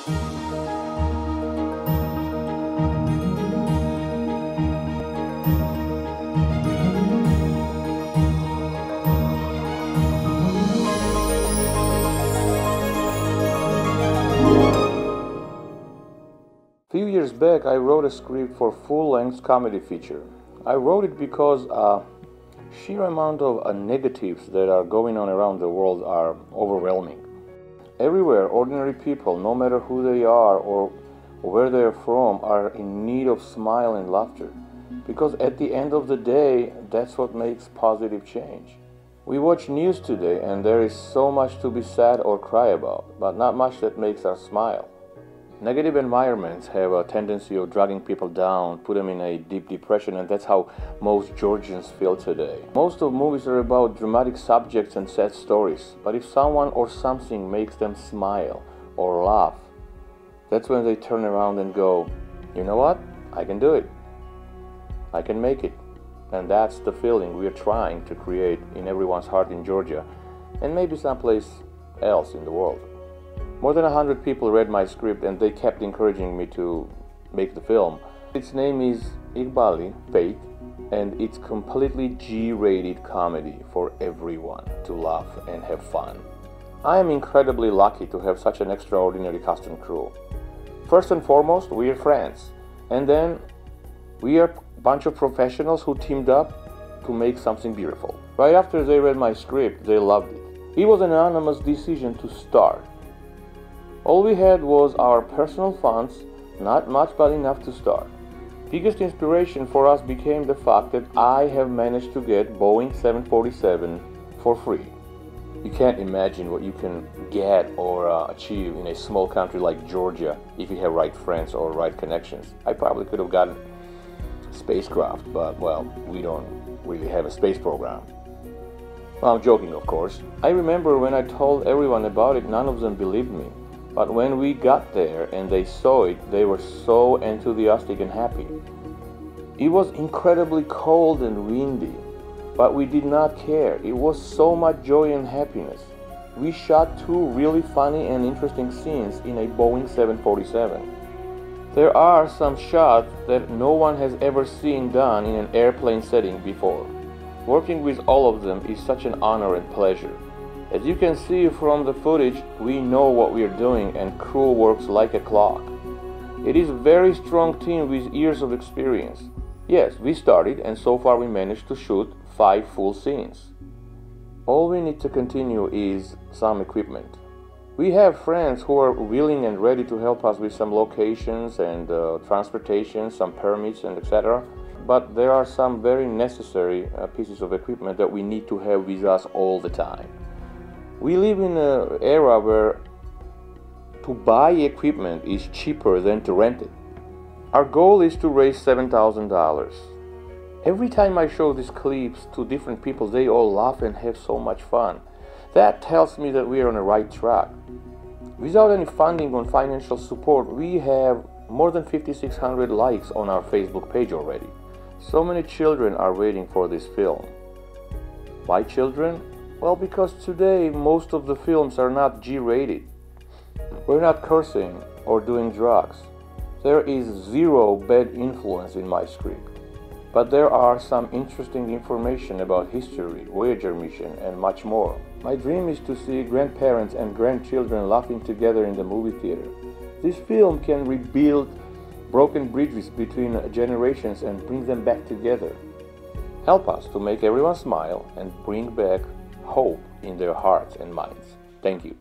A few years back, I wrote a script for a full-length comedy feature. I wrote it because sheer amount of negatives that are going on around the world are overwhelming. Everywhere, ordinary people, no matter who they are or where they are from, are in need of smile and laughter. Because at the end of the day, that's what makes positive change. We watch news today and there is so much to be sad or cry about, but not much that makes us smile. Negative environments have a tendency of dragging people down, put them in a deep depression, and that's how most Georgians feel today. Most of movies are about dramatic subjects and sad stories, but if someone or something makes them smile or laugh, that's when they turn around and go, you know what? I can do it. I can make it. And that's the feeling we are trying to create in everyone's heart in Georgia, and maybe someplace else in the world. More than 100 people read my script and they kept encouraging me to make the film. Its name is Iqbali, Fate, and it's completely G-rated comedy for everyone to laugh and have fun. I am incredibly lucky to have such an extraordinary cast and crew. First and foremost, we are friends, and then we are a bunch of professionals who teamed up to make something beautiful. Right after they read my script, they loved it. It was an anonymous decision to start. All we had was our personal funds, not much but enough to start. Biggest inspiration for us became the fact that I have managed to get Boeing 747 for free. You can't imagine what you can get or achieve in a small country like Georgia if you have right friends or right connections. I probably could have gotten a spacecraft, but well, we don't really have a space program. Well, I'm joking, of course. I remember when I told everyone about it, none of them believed me. But when we got there and they saw it, they were so enthusiastic and happy. It was incredibly cold and windy, but we did not care. It was so much joy and happiness. We shot 2 really funny and interesting scenes in a Boeing 747. There are some shots that no one has ever seen done in an airplane setting before. Working with all of them is such an honor and pleasure. As you can see from the footage, we know what we are doing and crew works like a clock. It is a very strong team with years of experience. Yes, we started and so far we managed to shoot 5 full scenes. All we need to continue is some equipment. We have friends who are willing and ready to help us with some locations and transportation, some permits and etc. But there are some very necessary pieces of equipment that we need to have with us all the time. We live in an era where to buy equipment is cheaper than to rent it. Our goal is to raise $7,000. Every time I show these clips to different people, they all laugh and have so much fun. That tells me that we are on the right track. Without any funding or financial support, we have more than 5,600 likes on our Facebook page already. So many children are waiting for this film. Why children? Well, because today most of the films are not G-rated. We're not cursing or doing drugs. There is zero bad influence in my script. But there are some interesting information about history, Voyager mission, and much more. My dream is to see grandparents and grandchildren laughing together in the movie theater. This film can rebuild broken bridges between generations and bring them back together. Help us to make everyone smile and bring back hope in their hearts and minds. Thank you.